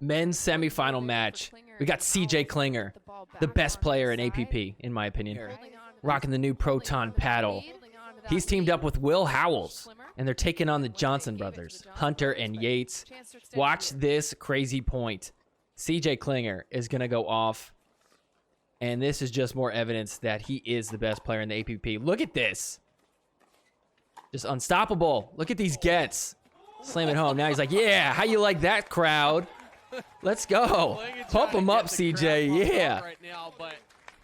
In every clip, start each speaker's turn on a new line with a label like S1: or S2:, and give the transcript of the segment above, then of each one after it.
S1: men's semifinal match. We got CJ Klinger, the best player in APP, in my opinion, rocking the new Proton paddle. He's teamed up with Will Howells, and they're taking on the Johnson brothers, Hunter and Yates. Watch this crazy point. CJ Klinger is going to go off, and this is just more evidence that he is the best player in the APP. Look at this. Just unstoppable. Look at these gets. Slam it home. Now he's like, yeah, how you like that, crowd? Let's go. Pump him up, CJ. Yeah.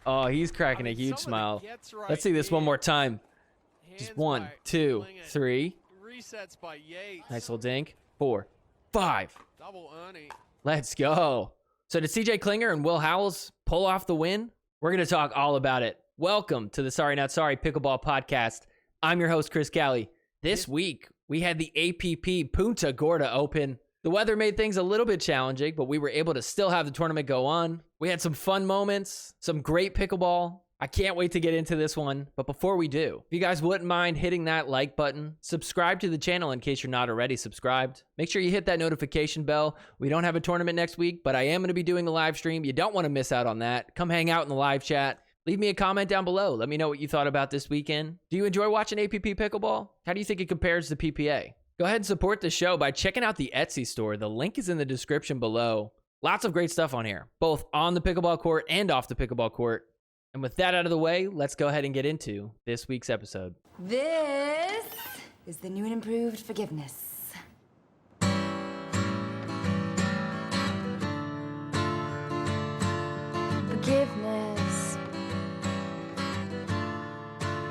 S1: Oh, he's cracking a huge smile. Let's see this one more time. Just 1, 2, 3. Nice little dink. 4, 5. Let's go. So did CJ Klinger and Will Howells pull off the win? We're going to talk all about it. Welcome to the Sorry Not Sorry Pickleball Podcast. I'm your host, Chris Cali. This week, we had the APP Punta Gorda Open. The weather made things a little bit challenging, but we were able to still have the tournament go on. We had some fun moments, some great pickleball. I can't wait to get into this one. But before we do, if you guys wouldn't mind hitting that like button, subscribe to the channel in case you're not already subscribed. Make sure you hit that notification bell. We don't have a tournament next week, but I am going to be doing a live stream. You don't want to miss out on that. Come hang out in the live chat. Leave me a comment down below. Let me know what you thought about this weekend. Do you enjoy watching APP Pickleball? How do you think it compares to PPA? Go ahead and support the show by checking out the Etsy store. The link is in the description below. Lots of great stuff on here, both on the pickleball court and off the pickleball court. And with that out of the way, let's go ahead and get into this week's episode.
S2: This is the new and improved forgiveness. Forgiveness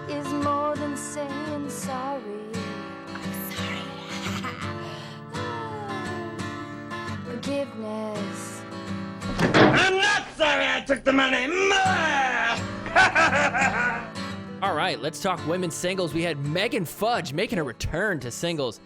S2: is more than saying sorry. I'm sorry. Forgiveness.
S3: I'm not sorry I took the money.
S1: All right, let's talk women's singles. We had Megan Fudge making a return to singles,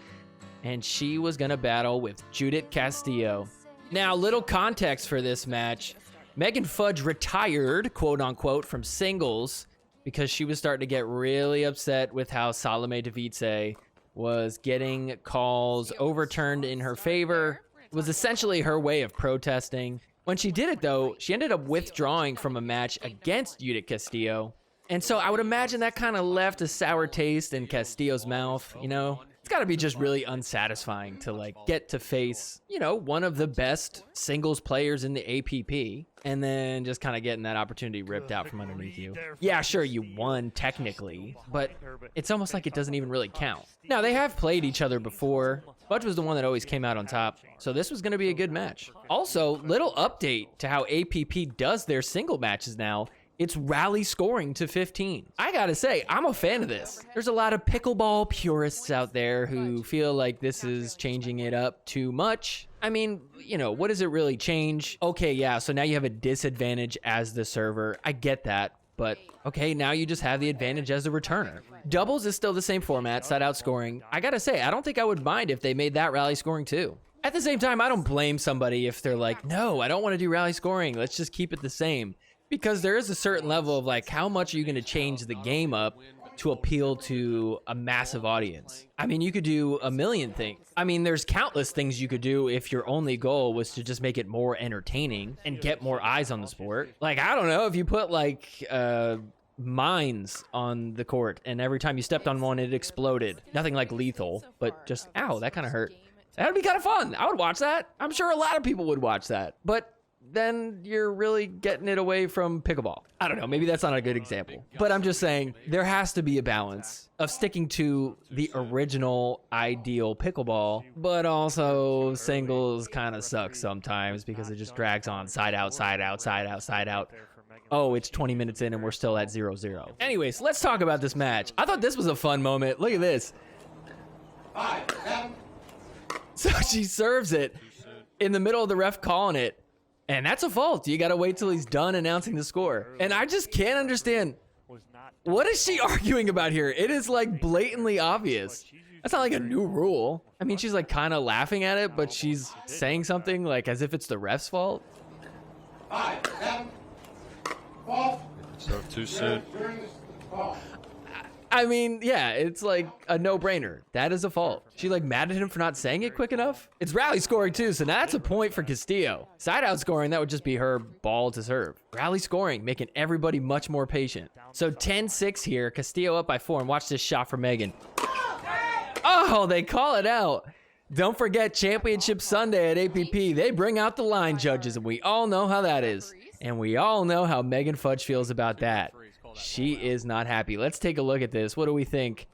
S1: and she was going to battle with Judith Castillo. Now, little context for this match. Megan Fudge retired, quote unquote, from singles because she was starting to get really upset with how Salome Device was getting calls overturned in her favor. It was essentially her way of protesting. When she did it, though, she ended up withdrawing from a match against Judith Castillo. And so I would imagine that kind of left a sour taste in Castillo's mouth, you know? It's got to be just really unsatisfying to, like, get to face, you know, one of the best singles players in the APP, and then just kind of getting that opportunity ripped out from underneath you. Yeah, sure, you won technically, but it's almost like it doesn't even really count. Now, they have played each other before. Fudge was the one that always came out on top, so this was going to be a good match. Also, little update to how APP does their single matches now. It's rally scoring to 15. I gotta say, I'm a fan of this. There's a lot of pickleball purists out there who feel like this is changing it up too much. I mean, you know, what does it really change? Okay, yeah, so now you have a disadvantage as the server. I get that, but okay, now you just have the advantage as the returner. Doubles is still the same format, side out scoring. I gotta say, I don't think I would mind if they made that rally scoring too. At the same time, I don't blame somebody if they're like, no, I don't want to do rally scoring. Let's just keep it the same. Because there is a certain level of like, how much are you going to change the game up to appeal to a massive audience? I mean, you could do a million things. I mean, there's countless things you could do if your only goal was to just make it more entertaining and get more eyes on the sport. Like, I don't know, if you put like mines on the court and every time you stepped on one, it exploded. Nothing like lethal, but just, ow, that kind of hurt. That would be kind of fun. I would watch that. I'm sure a lot of people would watch that. But then you're really getting it away from pickleball. I don't know, maybe that's not a good example, but I'm just saying there has to be a balance of sticking to the original ideal pickleball, but also singles kind of suck sometimes because it just drags on side out, side out, side out, side out. Oh, it's 20 minutes in and we're still at 0-0. Anyways, let's talk about this match. I thought this was a fun moment. Look at this. So she serves it in the middle of the ref calling it. And that's a fault. You got to wait till he's done announcing the score. And I just can't understand. What is she arguing about here? It is like blatantly obvious. That's not like a new rule. I mean, she's like kind of laughing at it, but she's saying something like as if it's the ref's fault.
S3: 5, 7, 12.
S4: So too soon.
S1: I mean, yeah, it's like a no-brainer. That is a fault. She like mad at him for not saying it quick enough. It's rally scoring too, so that's a point for Castillo. Side out scoring, that would just be her ball to serve. Rally scoring, making everybody much more patient. So 10-6 here, Castillo up by 4, and watch this shot for Megan. Oh, they call it out. Don't forget Championship Sunday at APP. They bring out the line judges, and we all know how that is. And we all know how Megan Fudge feels about that. She is not happy. Let's take a look at this. What do we think?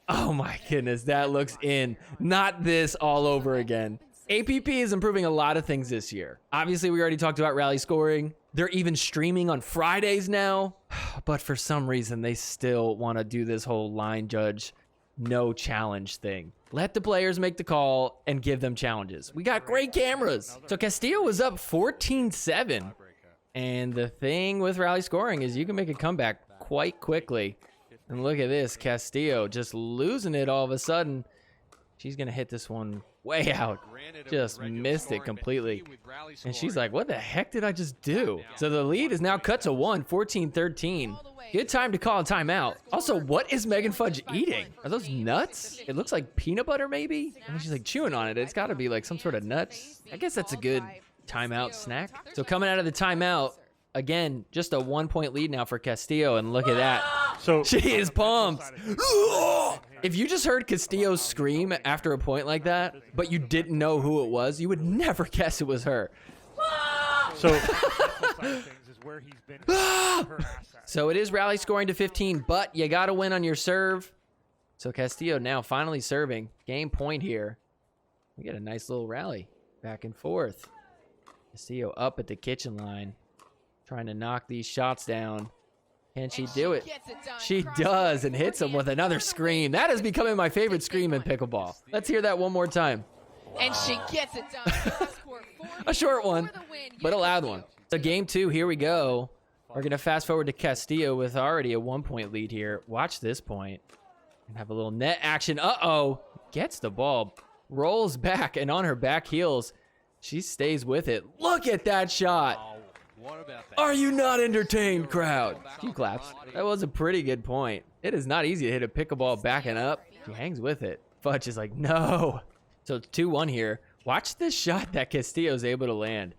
S1: Oh my goodness, that looks in. Not this all over again. APP is improving a lot of things this year. Obviously, we already talked about rally scoring. They're even streaming on Fridays now. But for some reason, they still want to do this whole line judge, no challenge thing. Let the players make the call and give them challenges. We got great cameras. So Castillo was up 14-7. And the thing with rally scoring is you can make a comeback quite quickly. And look at this, Castillo just losing it all of a sudden. She's going to hit this one way out. Just missed it completely. And she's like, what the heck did I just do? So the lead is now cut to 1, 14-13. Good time to call a timeout. Also, what is Megan Fudge eating? Are those nuts? It looks like peanut butter, maybe? I mean, she's like chewing on it. It's got to be like some sort of nuts. I guess that's a good timeout snack. So coming out of the timeout, again, just a 1-point lead now for Castillo, and look at that. So she is pumped. If you just heard Castillo scream after a point like that, but you didn't know who it was, you would never guess it was her. So it is rally scoring to 15, but you got to win on your serve. So Castillo now finally serving. Game point here. We get a nice little rally back and forth. Castillo up at the kitchen line, trying to knock these shots down. Can she do it? She does, and hits him with another scream. That is becoming my favorite scream in pickleball. Let's hear that one more time.
S4: And she gets it done.
S1: A short one, but a loud one. So game 2, here we go. We're going to fast forward to Castillo with already a 1-point lead here. Watch this point. And have a little net action. Uh-oh. Gets the ball, rolls back, and on her back heels, she stays with it. Look at that shot. Are you not entertained, crowd? She claps. That was a pretty good point. It is not easy to hit a pickleball backing up. She hangs with it. Fudge is like, no. So it's 2-1 here. Watch this shot that Castillo is able to land.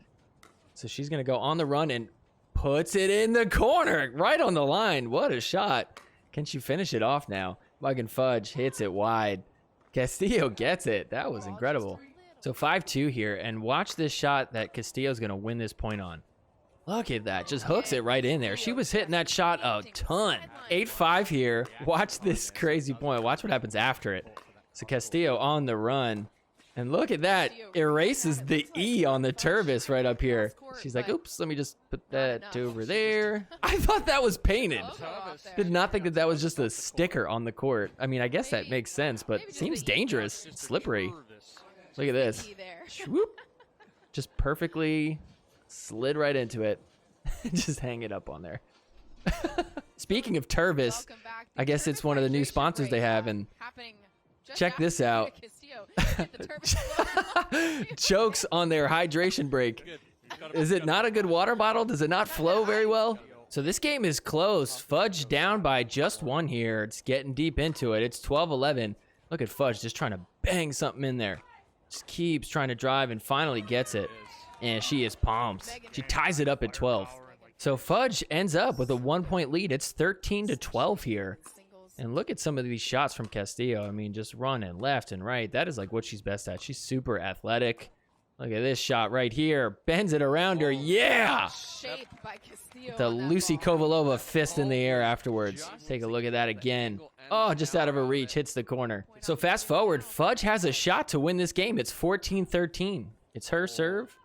S1: So she's going to go on the run and puts it in the corner, right on the line. What a shot. Can she finish it off now? Megan Fudge hits it wide. Castillo gets it. That was incredible. So 5-2 here, and watch this shot that Castillo's going to win this point on. Look at that. Just hooks it right in there. She was hitting that shot a ton. 8-5 here. Watch this crazy point. Watch what happens after it. So Castillo on the run. And look at that. Erases the E on the Tervis right up here. She's like, oops, let me just put that over there. I thought that was painted. Did not think that that was just a sticker on the court. I mean, I guess that makes sense, but it seems dangerous. It's slippery. Look at this. Swoop. Just perfectly slid right into it. Just hang it up on there. Speaking of Tervis, I guess it's one of the new sponsors they have, and check this out. Chokes on their hydration break. Is it not a good water bottle? Does it not flow very well? So this game is close. Fudge down by just 1 here. It's getting deep into it. It's 12-11. Look at Fudge just trying to bang something in there. Just keeps trying to drive and finally gets it. And she is pumped. She ties it up at 12. So Fudge ends up with a 1-point lead. It's 13-12 here. And look at some of these shots from Castillo. I mean, just running left and right. That is like what she's best at. She's super athletic. Look at this shot right here. Bends it around her. Yeah! The Lucy Kovalova fist in the air afterwards. Take a look at that again. Oh, just out of her reach. Hits the corner. So fast forward. Fudge has a shot to win this game. It's 14-13. It's her serve.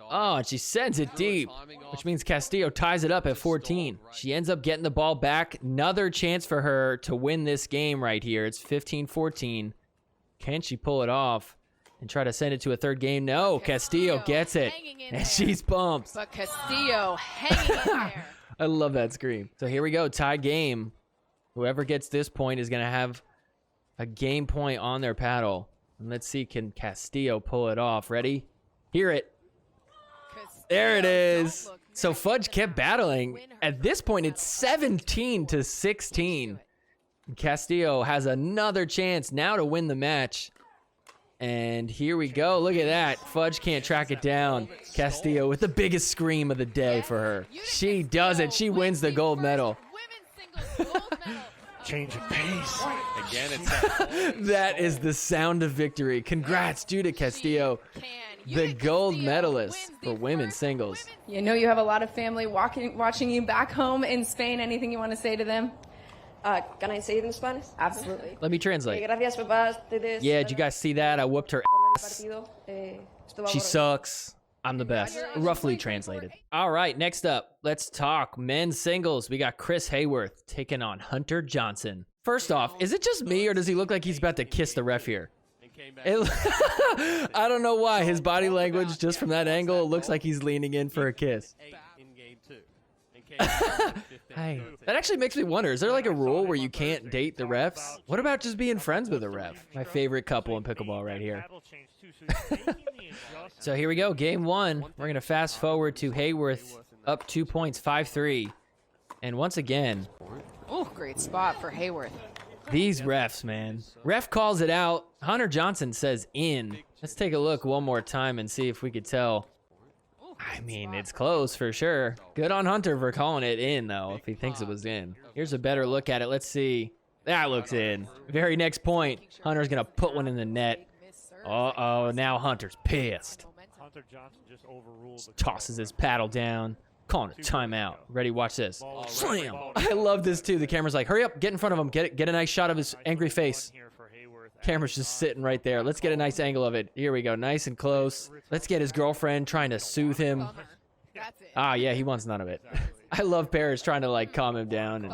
S1: Oh, and she sends it deep, which means Castillo ties it up at 14. She ends up getting the ball back. Another chance for her to win this game right here. It's 15-14. Can she pull it off and try to send it to a third game? No, Castillo gets it, and she's pumped.
S4: But Castillo hanging in there.
S1: I love that scream. So here we go, tie game. Whoever gets this point is going to have a game point on their paddle. And let's see, can Castillo pull it off? Ready? Hear it. There it is. So Fudge kept battling. At this point, it's 17-16. Castillo has another chance now to win the match. And here we go. Look at that. Fudge can't track it down. Castillo with the biggest scream of the day for her. She does it. She wins the gold medal.
S5: Change of pace.
S6: Again, it's
S1: That is the sound of victory. Congrats, Judith Castillo, the gold medalist for women's singles.
S7: You know you have a lot of family watching you back home in Spain. Anything you want to say to them?
S8: Can I say it in Spanish?
S7: Absolutely.
S1: Let me translate.
S8: Gracias, papá. Ustedes-
S1: Yeah, did you guys see that? I whooped her ass.
S8: Partido. Esto va
S1: She
S8: por-
S1: sucks. I'm the best. Roughly translated. All right, next up, let's talk men's singles. We got Chris Hayworth taking on Hunter Johnson. First off, is it just me or does he look like he's about to kiss the ref here? I don't know why. His body language, just from that angle, it looks like he's leaning in for a kiss. Hey, that actually makes me wonder, is there like a rule where you can't date the refs? What about just being friends with a ref? My favorite couple in pickleball right here. So here we go, game one. We're going to fast forward to Hayworth up 2 points, 5-3. And once again,
S4: Oh, great spot for Hayworth.
S1: these refs, man. Ref calls it out. Hunter Johnson says in. Let's take a look one more time and see if we could tell. I mean, it's close for sure. Good on Hunter for calling it in, though, if he thinks it was in. Here's a better look at it. Let's see. That looks in. Very next point, Hunter's going to put one in the net. Uh-oh, now Hunter's pissed.
S5: Hunter Johnson just overruled.
S1: Just tosses his paddle down. Calling a timeout. Ready, watch this. Slam! I love this, too. The camera's like, hurry up, get in front of him. Get a nice shot of his angry face. Camera's just sitting right there. Let's get a nice angle of it. Here we go, nice and close. Let's get his girlfriend trying to soothe him. Ah, yeah, he wants none of it. I love Paris trying to like calm him down and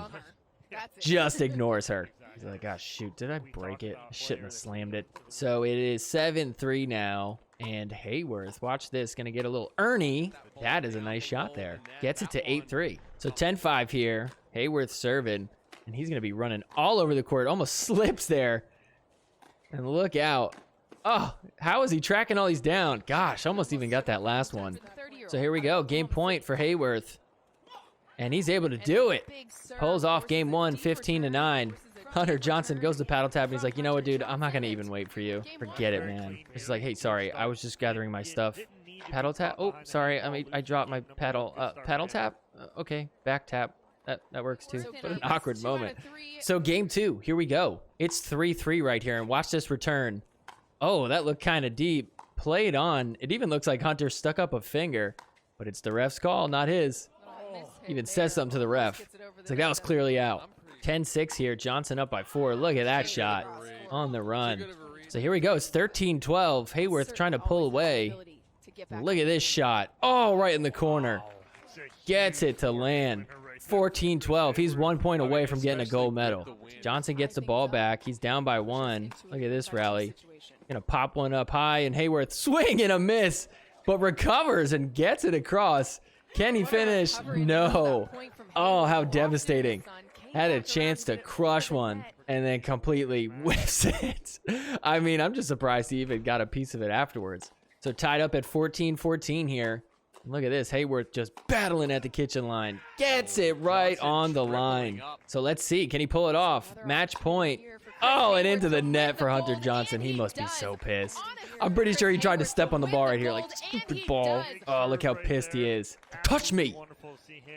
S1: just ignores her. He's like, oh shoot, did I break it? I shouldn't have slammed it. So it is 7-3 now. And Hayworth, watch this, gonna get a little Ernie. That is a nice shot there. Gets it to 8-3. So 10-5 here. Hayworth serving. And he's gonna be running all over the court. Almost slips there. And look out. Oh, how is he tracking all these down? Gosh, almost even got that last one. So here we go. Game point for Hayworth. And he's able to do it. Pulls off game one, 15-9. Hunter Johnson goes to paddle tap and he's like, you know what, dude? I'm not going to even wait for you. Forget it, man. He's like, hey, sorry. I was just gathering my stuff. Paddle tap? Oh, sorry. I dropped my paddle. Paddle tap? Okay. Back tap. That works too. What an awkward moment. So game two, here we go. It's 3-3 right here, and watch this return. Oh, that looked kind of deep. Played on. It even looks like Hunter stuck up a finger, but it's the ref's call, not his. Even says something to the ref. It's like that was clearly out. 10-6 here. Johnson up by 4. Look at that shot on the run. So here we go. It's 13-12. Hayworth trying to pull away. Look at this shot. Oh, right in the corner. Gets it to land. 14-12. He's 1 point away from getting a gold medal. Johnson gets the ball back. He's down by 1. Look at this rally. Gonna pop one up high, and Hayworth swing and a miss, but recovers and gets it across. Can he finish? No. Oh, how devastating. Had a chance to crush one and then completely whiffs it. I mean, I'm just surprised he even got a piece of it afterwards. So tied up at 14-14 here. Look at this, Hayworth just battling at the kitchen line. Gets it right on the line. So let's see, can he pull it off? Match point. Oh, and into the net for Hunter Johnson. He must be so pissed. I'm pretty sure he tried to step on the ball right here, like, stupid ball. Oh, look how pissed he is. Touch me.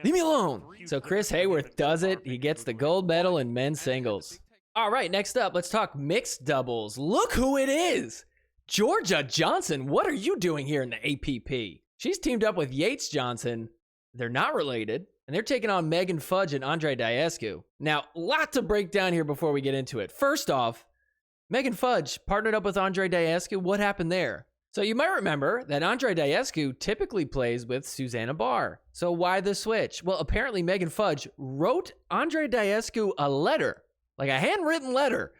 S1: Leave me alone. So Chris Hayworth does it. He gets the gold medal in men's singles. All right, next up, let's talk mixed doubles. Look who it is. Jorja Johnson, what are you doing here in the APP? She's teamed up with Yates Johnson. They're not related, and they're taking on Megan Fudge and Andre Diascu. Now, a lot to break down here before we get into it. First off, Megan Fudge partnered up with Andre Diascu. What happened there? So you might remember that Andre Diascu typically plays with Susanna Barr. So why the switch? Well, apparently Megan Fudge wrote Andre Diascu a letter, like a handwritten letter,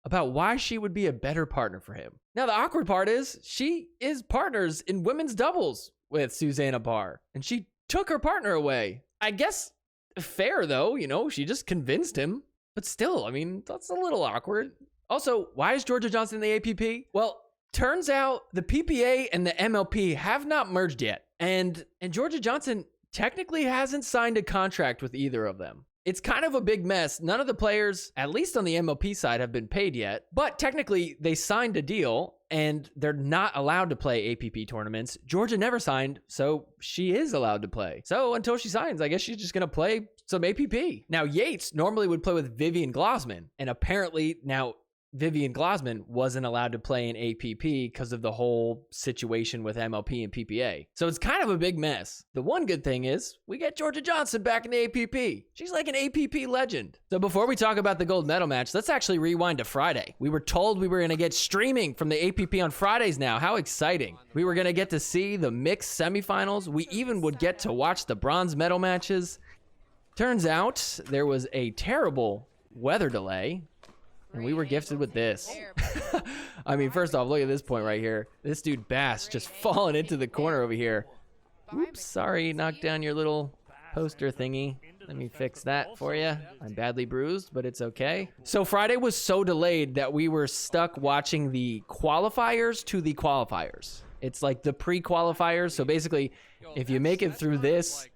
S1: about why she would be a better partner for him. Now, the awkward part is she is partners in women's doubles with Susanna Barr, and she took her partner away. I guess fair, though, you know, she just convinced him. But still, I mean, that's a little awkward. Also, why is Jorja Johnson in the APP? Well, turns out the PPA and the MLP have not merged yet. And Jorja Johnson technically hasn't signed a contract with either of them. It's kind of a big mess. None of the players, at least on the MLP side, have been paid yet. But technically, they signed a deal, and they're not allowed to play APP tournaments. Jorja never signed, so she is allowed to play. So until she signs, I guess she's just going to play some APP. Now, Yates normally would play with Vivian Glossman, and apparently now Vivian Glossman wasn't allowed to play in APP because of the whole situation with MLP and PPA. So it's kind of a big mess. The one good thing is we get Jorja Johnson back in the APP. She's like an APP legend. So before we talk about the gold medal match, let's actually rewind to Friday. We were told we were going to get streaming from the APP on Fridays now. How exciting. We were going to get to see the mixed semifinals. We even would get to watch the bronze medal matches. Turns out there was a terrible weather delay, and we were gifted with this. I mean, first off, look at this point right here. This dude Bass just falling into the corner over here. Oops, sorry, knocked down your little poster thingy. Let me fix that for you. I'm badly bruised, but it's okay. So Friday was so delayed that we were stuck watching the qualifiers to the qualifiers. It's like the pre-qualifiers. So basically, if you make it through this,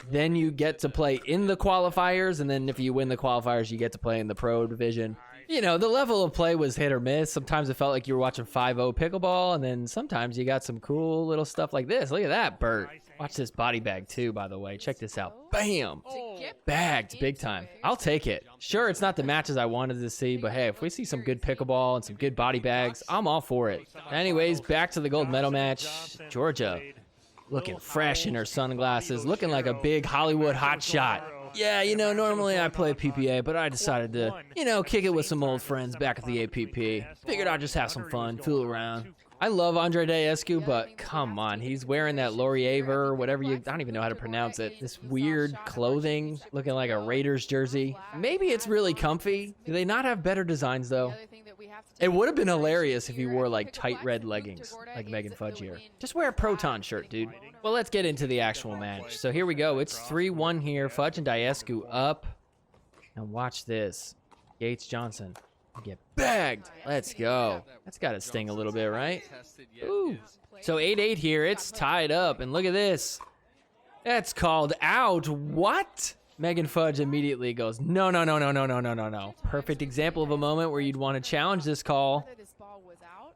S1: then you get to play in the qualifiers. And then if you win the qualifiers, you get to play in the pro division. You know, the level of play was hit or miss. Sometimes it felt like you were watching 5-0 pickleball, and then sometimes you got some cool little stuff like this. Look at that, Bert. Watch this body bag too, by the way. Check this out. Bam! Bagged big time. I'll take it. Sure, it's not the matches I wanted to see, but hey, if we see some good pickleball and some good body bags, I'm all for it. Anyways, back to the gold medal match. Jorja looking fresh in her sunglasses, looking like a big Hollywood hotshot. Yeah, you know, normally I play PPA, but I decided to, you know, kick it with some old friends back at the APP. Figured I'd just have some fun, fool around. I love Andre Daescu, but come on, he's wearing that Laurier or whatever I don't even know how to pronounce it. This weird clothing, looking like a Raiders jersey. Maybe it's really comfy. Do they not have better designs though? It would have been hilarious if you wore like tight red leggings, like Megan Fudge here. Just wear a Proton shirt, dude. Well, let's get into the actual match. So here we go. It's 3-1 here. Fudge and Daescu up. And watch this. Yates Johnson get bagged. Let's go. That's got to sting a little bit, right? Ooh. So 8-8 here. It's tied up. And look at this. That's called out. What? Megan Fudge immediately goes, no, no, no, no, no, no, no, no, no. Perfect example of a moment where you'd want to challenge this call.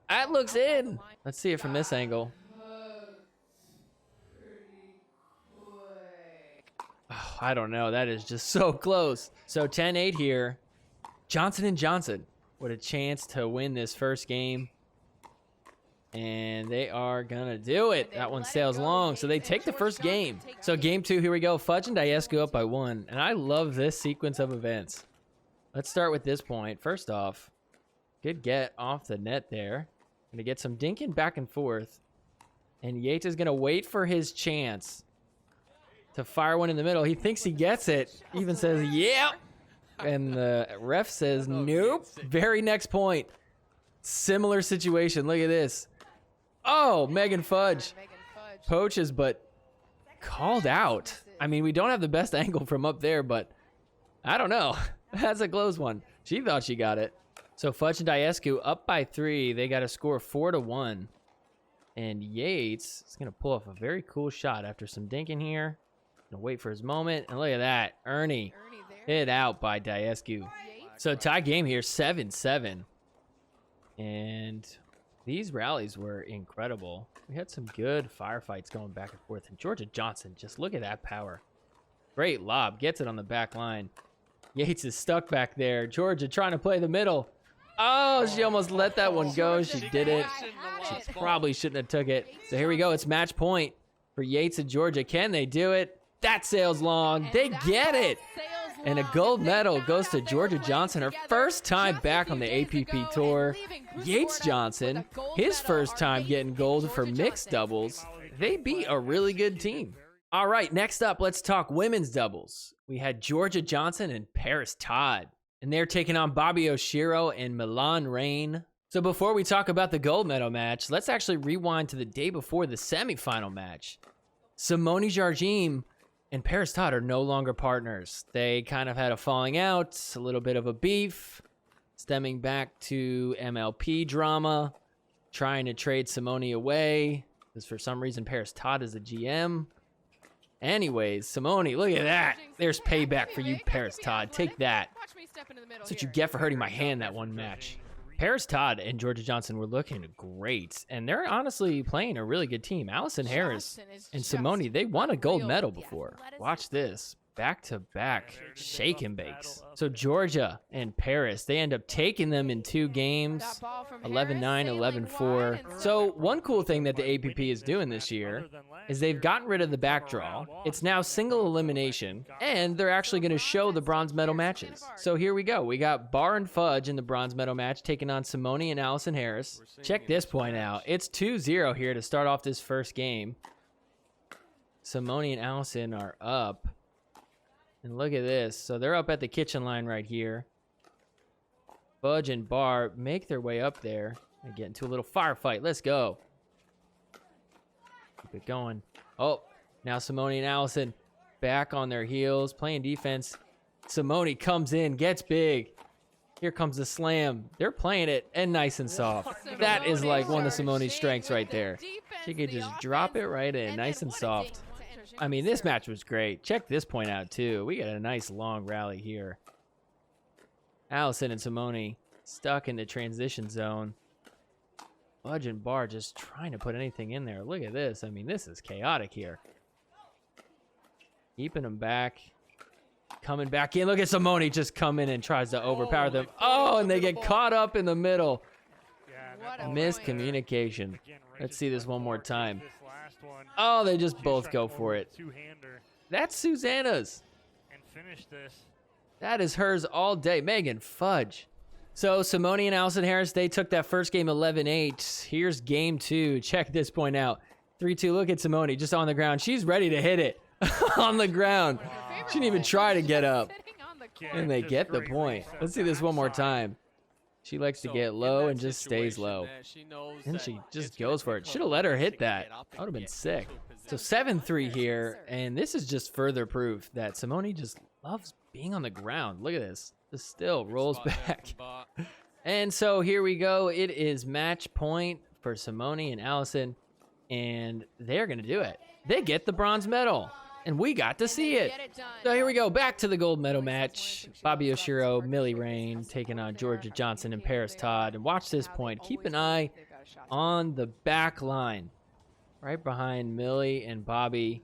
S1: That looks in. Let's see it from this angle. Oh, I don't know. That is just so close. So 10-8 here. Johnson & Johnson with a chance to win this first game. And they are going to do it. That one sails long. So they take the first game. So game 2, here we go. Fudge and Daescu up by 1. And I love this sequence of events. Let's start with this point. First off, good get off the net there. Going to get some dinking back and forth. And Yates is going to wait for his chance to fire one in the middle. He thinks he gets it. Even says, yep. And the ref says, nope. Very next point. Similar situation. Look at this. Oh, Megan Fudge poaches, but called out. I mean, we don't have the best angle from up there, but I don't know. That's a close one. She thought she got it. So Fudge and Daescu up by 3. They got a score 4-1. And Yates is going to pull off a very cool shot after some dinking here. Gonna wait for his moment. And look at that. Ernie hit out by Daescu. So tie game here, 7-7. And these rallies were incredible. We had some good firefights going back and forth. And Jorja Johnson, just look at that power. Great lob. Gets it on the back line. Yates is stuck back there. Jorja trying to play the middle. Oh, she almost let that one go. She did it. She probably shouldn't have took it. So here we go. It's match point for Yates and Jorja. Can they do it? That sails long. They get it. And a gold medal goes to Jorja Johnson, her first time back on the APP Tour. Yates Johnson, his first time getting gold for mixed doubles. They beat a really good team. All right, next up, let's talk women's doubles. We had Jorja Johnson and Paris Todd, and they're taking on Bobby Oshiro and Milan Rain. So before we talk about the gold medal match, let's actually rewind to the day before the semifinal match. Simone Jardim and Paris Todd are no longer partners. They kind of had a falling out, a little bit of a beef, stemming back to MLP drama, trying to trade Simone away, because for some reason Paris Todd is a GM. Anyways, Simone, look at that. There's payback for you, Paris Todd. Take that.
S4: Watch me step into the middle
S1: That's what you
S4: here.
S1: get for hurting my hand that one match. Paris Todd and Jorja Johnson were looking great, and they're honestly playing a really good team. Allison Harris
S4: Johnson is
S1: and
S4: just
S1: Simone, they won a gold
S4: unreal
S1: medal
S4: with the
S1: before.
S4: athleticism.
S1: Watch this. Back-to-back shake and bakes. So Jorja and Paris, they end up taking them in 2 games,
S4: That ball from
S1: 11-9,
S4: Harris, sailing
S1: 11-4.
S4: wide and
S1: So one cool thing that the APP is doing this year is they've gotten rid of the back draw. It's now single elimination, and they're actually going to show the bronze medal matches. So here we go. We got Bar and Fudge in the bronze medal match taking on Simone and Allison Harris. Check this point out. It's 2-0 here to start off this first game. Simone and Allison are up. And look at this. So they're up at the kitchen line right here. Fudge and Bar make their way up there and get into a little firefight. Let's go. Keep it going. Oh, now Simone and Allison back on their heels, playing defense. Simone comes in, gets big. Here comes the slam. They're playing it and nice and soft. That is like one of Simone's strengths right there. She could just drop it right in, nice and soft. I mean, this match was great. Check this point out, too. We got a nice long rally here. Allison and Simone stuck in the transition zone. Fudge and Bar just trying to put anything in there. Look at this. I mean, this is chaotic here. Keeping them back. Coming back in. Look at Simone just come in and tries to overpower them. Oh, and they get caught up in the middle. Miscommunication. Let's see this one more time. Oh, they just both go for it. That's Susanna's.
S5: And finish this.
S1: That is hers all day. Megan Fudge. So Simone and Allison Harris, they took that first game 11-8. Here's game 2. Check this point out. 3-2. Look at Simone just on the ground. She's ready to hit it on the ground. She didn't even try to get up. And they get the point. Let's see this one more time. She likes to get low and just stays low. And she just goes for it. Should have let her hit that. That would have been sick. So 7-3 here. And this is just further proof that Simone just loves being on the ground. Look at this. Just still rolls back. And so here we go. It is match point for Simone and Allison. And they're going to do it. They get the bronze medal. And we got to see it. So here we go. Back to the gold medal match. Bobby Oshiro, Millie Rain taking on Jorja Johnson and Paris Todd. And watch this point. Keep an eye on the back line. Right behind Millie and Bobby.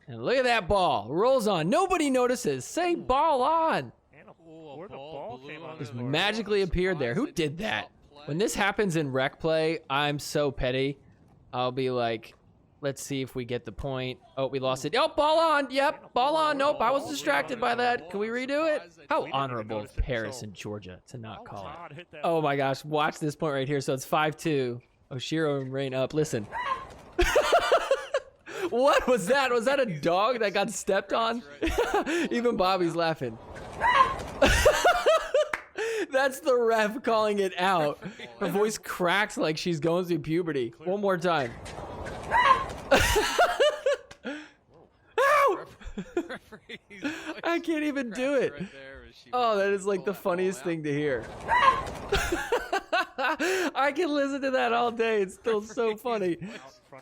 S1: And look at that ball. Rolls on. Nobody notices. Say ball on.
S5: Where the ball came on
S1: Just magically appeared there. Who did that? When this happens in rec play, I'm so petty. I'll be like, let's see if we get the point. Oh, we lost it. Oh, ball on. Yep, ball on. Nope, I was distracted by that. Can we redo it? How honorable of Paris and Georgia to not call it. Oh my gosh, watch this point right here. So it's 5-2. Oshiro and Rain up. Listen. What was that? Was that a dog that got stepped on? Even Bobby's laughing. That's the ref calling it out. Her voice cracks like she's going through puberty. One more time. Ow! I can't even do it. Oh, that is like the funniest thing to hear. I can listen to that all day. It's still so funny.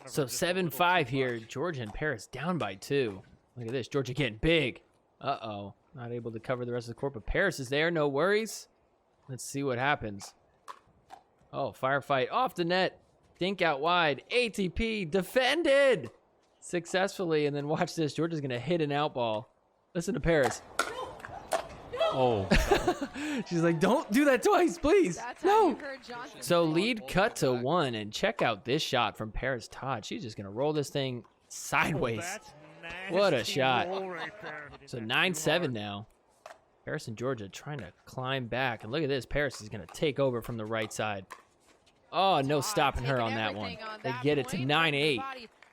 S1: So 7-5 here. Georgia and Paris down by 2. Look at this. Georgia getting big. Uh-oh. Not able to cover the rest of the court, but Paris is there. No worries. Let's see what happens. Oh, firefight off the net. Dink out wide. ATP defended successfully. And then watch this. Georgia's going to hit an out ball. Listen to Paris.
S5: Oh.
S1: She's like, don't do that twice, please. No. So
S4: So
S1: lead cut to 1. And check out this shot from Paris Todd. She's just going to roll this thing sideways. What a shot. So 9-7 now. Paris and Georgia trying to climb back. And look at this. Paris is going to take over from the right side. Oh, no stopping her on that one. They get it to 9-8.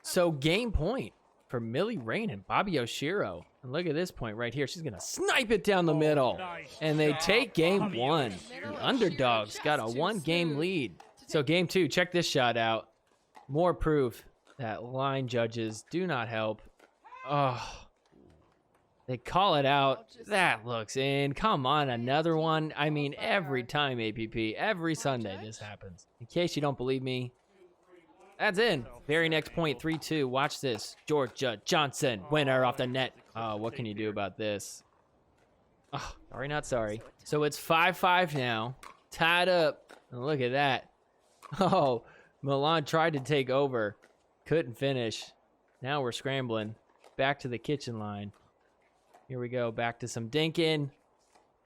S1: So game point for Millie Rain and Bobby Oshiro. And look at this point right here. She's going to snipe it down the middle. And they take game 1. The underdogs got a 1-game lead. So game 2, check this shot out. More proof that line judges do not help. Oh, they call it out. That looks in. Come on, another one. I mean, every time, APP, every Sunday this happens. In case you don't believe me, That's in. Very next point, 3-2. Watch this. Jorja Johnson, winner off the net. Oh, what can you do about this? Oh, sorry, not sorry. So it's 5-5 now. Tied up. And look at that. Oh, Milan tried to take over. Couldn't finish. Now we're scrambling. Back to the kitchen line. Here we go. Back to some dinking.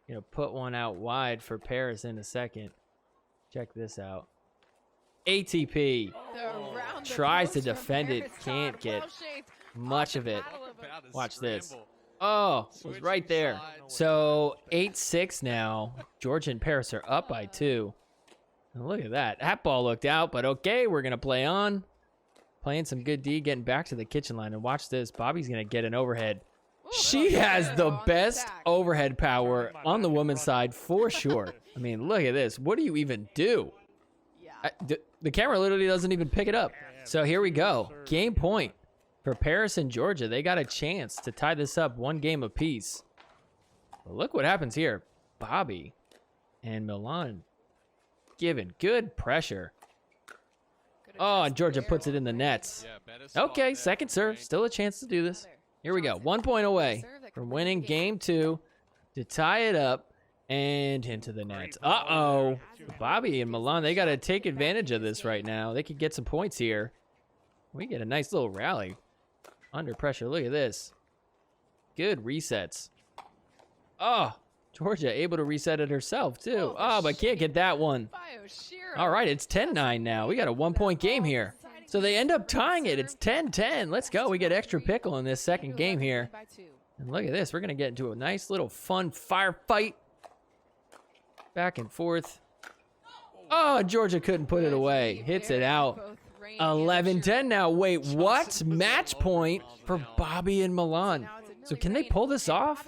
S1: Gonna put one out wide for Paris in a second. Check this out. ATP tries to defend it. Can't get much of it. Watch this. Oh, it was right there. So 8-6 now. Georgia and Paris are up by 2. And look at that. That ball looked out, but okay, we're going to play on. Playing some good D, getting back to the kitchen line. And watch this. Bobby's going to get an overhead. She has the best overhead power on the women's side for sure. I mean, look at this. What do you even do? The camera literally doesn't even pick it up. So here we go. Game point for Paris and Georgia. They got a chance to tie this up 1 game apiece. But look what happens here. Bobby and Milan giving good pressure. Oh, and Georgia puts it in the nets. Okay, second serve. Still a chance to do this. Here we go. 1 point away from winning game 2 to tie it up. And into the net. Uh-oh. Bobby and Milan, they got to take advantage of this right now. They could get some points here. We get a nice little rally. Under pressure. Look at this. Good resets. Oh, Georgia able to reset it herself, too. Oh, but can't get that one. All right, it's 10-9 now. We got a 1-point game here. So they end up tying it. It's 10-10. Let's go. We get extra pickle in this second game here. And look at this. We're going to get into a nice little fun firefight. Back and forth. Oh, Georgia couldn't put it away. Hits it out. 11-10 now. Wait, what? Match point for Bobby and Milan. So can they pull this off?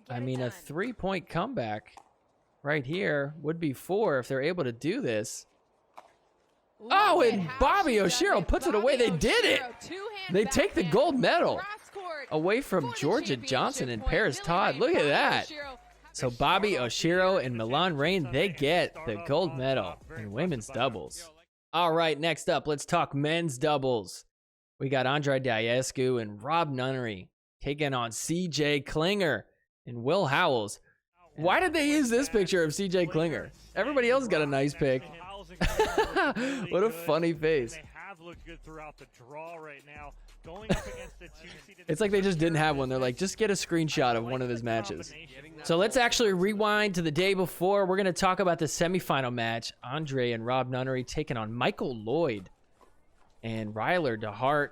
S1: I mean, a 3-point comeback right here would be 4 if they're able to do this. Oh, and Bobby Oshiro puts it away. They did it. They take the gold medal away from Jorja Johnson and Paris Todd. Look at that. So Bobby Oshiro and Milan Rain, they get the gold medal in women's doubles. All right, next up, let's talk men's doubles. We got Andre Diescu and Rob Nunnery taking on CJ Klinger and Will Howells. Why did they use this picture of CJ Klinger? Everybody else got a nice pic. What a funny face.
S5: They have looked good throughout the draw right now. Going up against the 2-seeded.
S1: It's like they just didn't have one. They're like, just get a screenshot of one of his matches. So let's actually rewind to the day before. We're going to talk about the semifinal match. Andre and Rob Nunnery taking on Michael Lloyd and Ryler DeHart.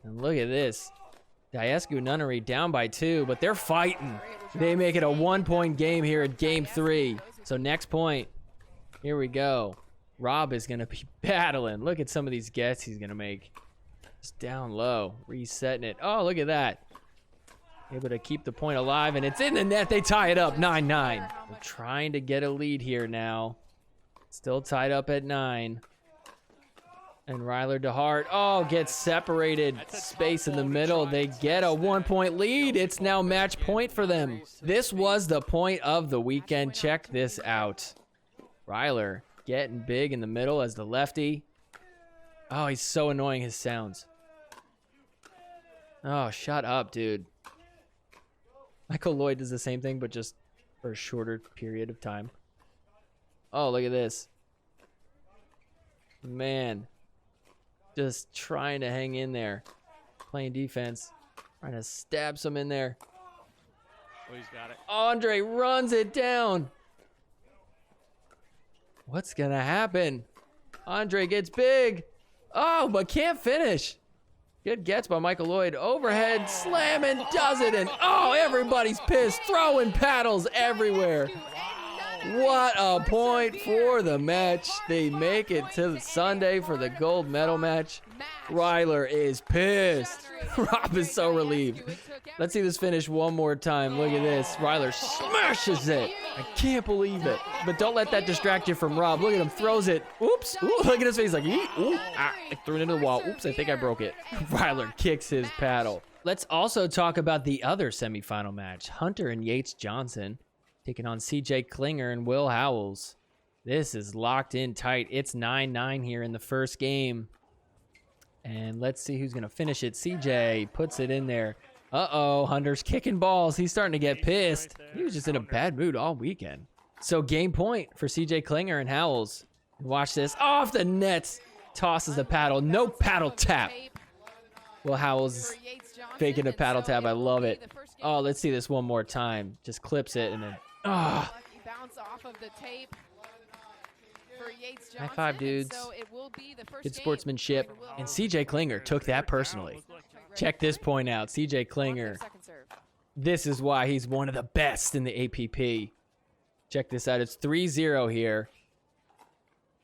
S1: And look at this. Diescu Nunnery down by 2, but they're fighting. They make it a 1-point game here at game 3. So next point. Here we go. Rob is going to be battling. Look at some of these gets he's going to make. Just down low. Resetting it. Oh, look at that. Able to keep the point alive, and it's in the net. They tie it up 9-9. We're trying to get a lead here now. Still tied up at 9. And Ryler DeHart, oh, gets separated. Space in the middle. They get a 1-point lead. It's now match point for them. This was the point of the weekend. Check this out. Ryler getting big in the middle as the lefty. Oh, he's so annoying, his sounds. Oh, shut up, dude. Michael Lloyd does the same thing, but just for a shorter period of time. Oh, look at this. Man. Just trying to hang in there. Playing defense. Trying to stab some in there.
S6: Oh, he's got it.
S1: Andre runs it down. What's going to happen? Andre gets big. Oh, but can't finish. Good gets by Michael Lloyd. Overhead slam and does it. And oh, everybody's pissed. Throwing paddles everywhere. What a point for the match. They make it to the Sunday for the gold medal match. Ryler is pissed. Rob is so relieved. Let's see this finish one more time. Look at this. Ryler smashes it. I can't believe it. But don't let that distract you from Rob. Look at him. Throws it. Oops. Ooh, look at his face. Like, ooh, ah, I threw it into the wall. Oops, I think I broke it. Ryler kicks his paddle. Let's also talk about the other semifinal match. Hunter and Yates Johnson taking on CJ Klinger and Will Howells. This is locked in tight. It's 9-9 here in the first game. And let's see who's going to finish it. CJ puts it in there. Uh-oh, Hunter's kicking balls. He's starting to get pissed. He was just in a bad mood all weekend. So game point for CJ Klinger and Howells. Watch this. Off the nets. Tosses the paddle. No paddle tap. Well, Howells is faking a paddle tap. I love it. Oh, let's see this one more time. Just clips it and then... Oh. High five, dudes. Good sportsmanship. And CJ Klinger took that personally. Check this point out. CJ Klinger. This is why he's one of the best in the APP. Check this out. It's 3-0 here.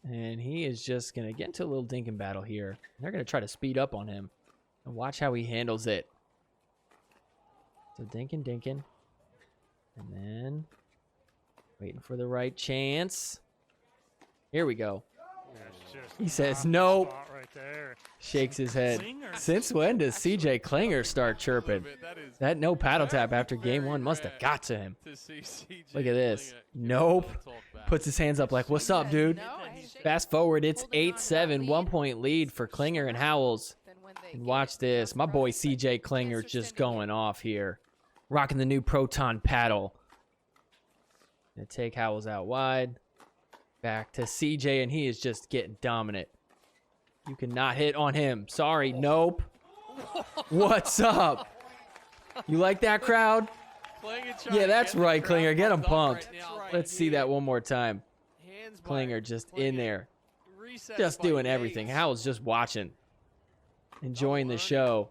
S1: And he is just going to get into a little dinking battle here. They're going to try to speed up on him. And watch how he handles it. So dinking. And then waiting for the right chance. Here we go. He says nope. Shakes his head. Since when does CJ Klinger start chirping? That no paddle tap after game one must have got to him. Look at this. Nope. Puts his hands up like, what's up, dude? Fast forward, it's 8-7. 1 point lead for Klinger and Howells. And watch this. My boy CJ Klinger just going off here. Rocking the new Proton paddle. Gonna take Howells out wide. Back to CJ, and he is just getting dominant. You cannot hit on him. Sorry, nope. What's up? You like that, crowd? Yeah, that's right, Klinger. Get him pumped. Let's see that one more time. Klinger just in there. Just doing everything. Howell's just watching. Enjoying the show.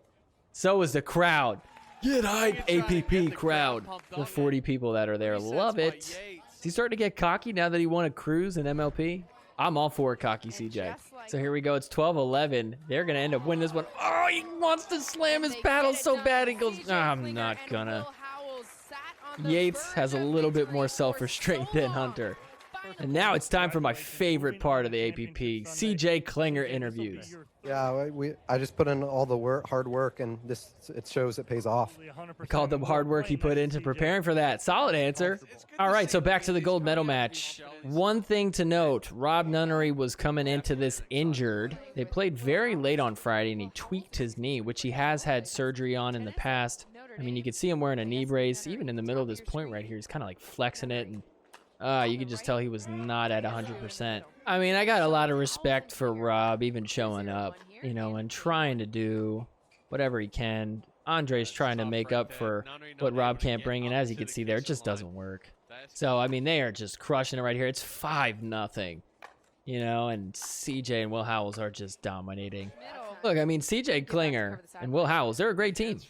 S1: So is the crowd. Get hype, APP crowd. The 40 people that are there love it. Is he starting to get cocky now that he won a cruise in MLP? I'm all for cocky CJ. So here we go. It's 12-11. They're going to end up winning this one. Oh, he wants to slam his paddle so bad. He goes, I'm not gonna. Yates has a little bit more self-restraint than Hunter. And now it's time for my favorite part of the APP, CJ Klinger interviews.
S9: Yeah, I just put in all the hard work, and it shows it pays off.
S1: I called the hard work he put into preparing for that. Solid answer. All right, so back to the gold medal match. One thing to note, Rob Nunnery was coming into this injured. They played very late on Friday, and he tweaked his knee, which he has had surgery on in the past. I mean, you could see him wearing a knee brace. Even in the middle of this point right here, he's kind of like flexing it, and you could just tell he was not at 100%. I mean, I got a lot of respect for Rob even showing up, you know, and trying to do whatever he can. Andre's trying to make up for what Rob can't bring, and as you can see there, it just doesn't work. So, I mean, they are just crushing it right here. It's 5-0, you know, and CJ and Will Howells are just dominating. Look, I mean, CJ Klinger and Will Howells, they're a great team.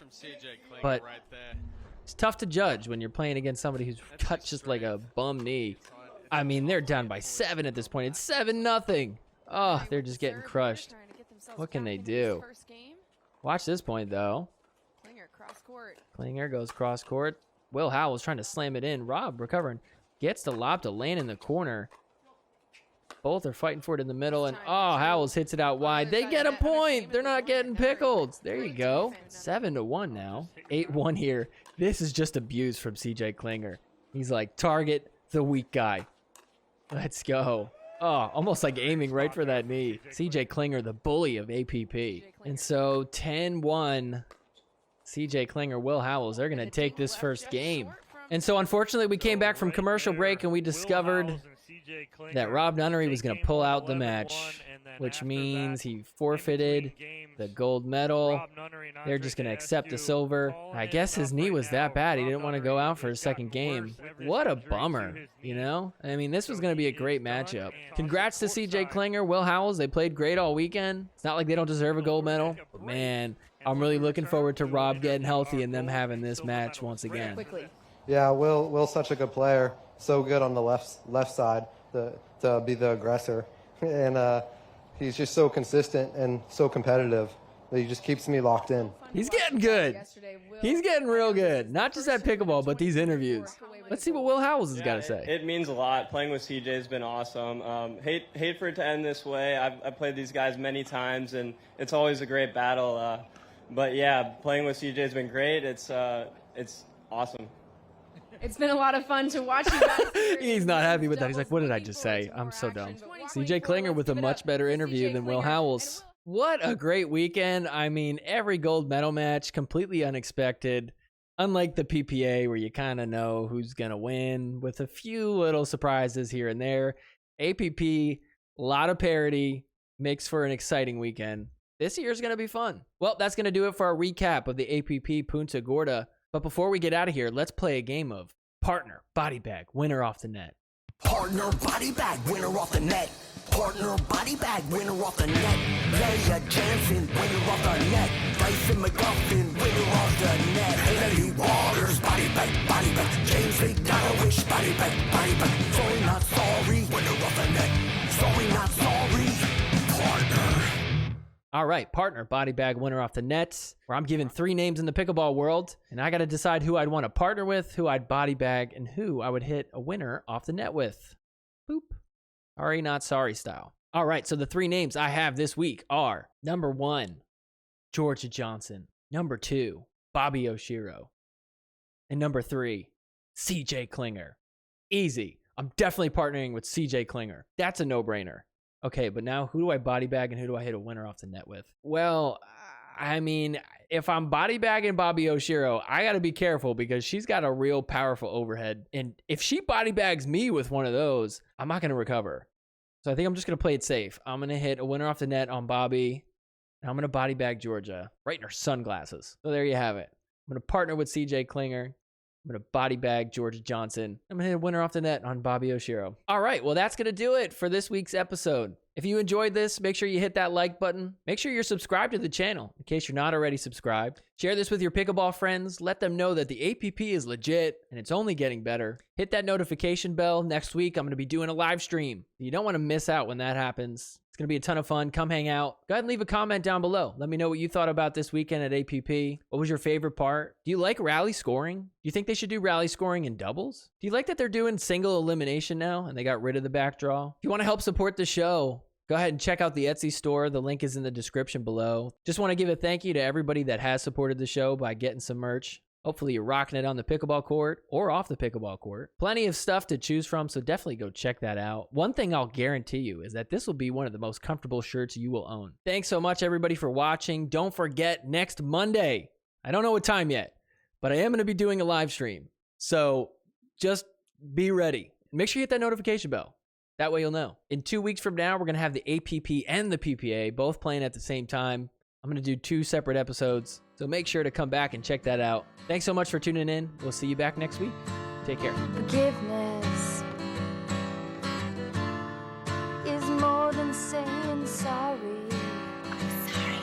S1: But it's tough to judge when you're playing against somebody who's got just like a bum knee. I mean, they're down by 7 at this point. It's 7-0. Oh, they're just getting crushed. What can they do? Watch this point, though. Klinger goes cross court. Will Howells trying to slam it in. Rob recovering. Gets the lob to land in the corner. Both are fighting for it in the middle, and oh, Howells hits it out wide. They get a point. They're not getting pickled. There you go. 7-1 now. 8-1 here. This is just abuse from CJ Klinger. He's like, target the weak guy. Let's go. Oh, almost like aiming right for that knee. CJ Klinger, the bully of APP. And so 10-1, CJ Klinger, Will Howells, they're going to take this first game. And so unfortunately, we came back from commercial break and we discovered that Rob Nunnery was going to pull out the match, which means he forfeited the gold medal. They're just going to accept the silver. I guess his knee was that bad. He didn't want to go out for his second game. What a bummer, you know? I mean, this was going to be a great matchup. Congrats to CJ Klinger, Will Howells. They played great all weekend. It's not like they don't deserve a gold medal, but man, I'm really looking forward to Rob getting healthy and them having this match once again.
S9: Yeah, Will's such a good player. So good on the left side to be the aggressor. And he's just so consistent and so competitive that he just keeps me locked in.
S1: He's getting good. He's getting real good. Not just at pickleball, but these interviews. Let's see what Will Howells has got to say.
S10: It means a lot. Playing with CJ has been awesome. Hate for it to end this way. I've played these guys many times, and it's always a great battle. But yeah, playing with CJ has been great. It's awesome.
S7: It's been a lot of fun to watch you guys.
S1: He's not happy with that. He's like, what did I just say? I'm so dumb. CJ Klinger with a much better interview than Will Howells. What a great weekend. I mean, every gold medal match, completely unexpected. Unlike the PPA where you kind of know who's going to win with a few little surprises here and there. APP, a lot of parity, makes for an exciting weekend. This year's going to be fun. Well, that's going to do it for our recap of the APP Punta Gorda. But before we get out of here, let's play a game of partner, body bag, winner off the net.
S11: Partner, body bag, winner off the net. Partner, body bag, winner off the net. Leia Jansen, winner off the net. Bryson McGuffin, winner off the net. Haley Waters, body bag, James McDonald, body bag, sorry not sorry, winner off the net. Sorry not sorry, partner.
S1: All right, partner, body bag, winner off the net, where I'm given 3 names in the pickleball world, and I got to decide who I'd want to partner with, who I'd body bag, and who I would hit a winner off the net with. Boop. Sorry, not sorry style. All right, so the 3 names I have this week are number 1, Jorja Johnson. Number 2, Bobby Oshiro. And number 3, CJ Klinger. Easy. I'm definitely partnering with CJ Klinger. That's a no-brainer. Okay, but now who do I body bag and who do I hit a winner off the net with? Well, I mean, if I'm body bagging Bobby Oshiro, I got to be careful because she's got a real powerful overhead. And if she body bags me with one of those, I'm not going to recover. So I think I'm just going to play it safe. I'm going to hit a winner off the net on Bobby, and I'm going to body bag Jorja right in her sunglasses. So there you have it. I'm going to partner with CJ Klinger. I'm going to body bag Jorja Johnson. I'm going to hit a winner off the net on Bobby Oshiro. All right, well, that's going to do it for this week's episode. If you enjoyed this, make sure you hit that like button. Make sure you're subscribed to the channel in case you're not already subscribed. Share this with your pickleball friends. Let them know that the APP is legit and it's only getting better. Hit that notification bell. Next week, I'm going to be doing a live stream. You don't want to miss out when that happens. It's going to be a ton of fun. Come hang out. Go ahead and leave a comment down below. Let me know what you thought about this weekend at APP. What was your favorite part? Do you like rally scoring? Do you think they should do rally scoring in doubles? Do you like that they're doing single elimination now and they got rid of the back draw? If you want to help support the show, go ahead and check out the Etsy store. The link is in the description below. Just want to give a thank you to everybody that has supported the show by getting some merch. Hopefully you're rocking it on the pickleball court or off the pickleball court. Plenty of stuff to choose from, so definitely go check that out. One thing I'll guarantee you is that this will be one of the most comfortable shirts you will own. Thanks so much, everybody, for watching. Don't forget, next Monday, I don't know what time yet, but I am going to be doing a live stream. So just be ready. Make sure you hit that notification bell. That way you'll know. In 2 weeks from now, we're going to have the APP and the PPA both playing at the same time. I'm going to do 2 separate episodes, so make sure to come back and check that out. Thanks so much for tuning in. We'll see you back next week. Take care.
S2: Forgiveness is more than saying sorry. I'm sorry.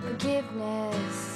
S2: Forgiveness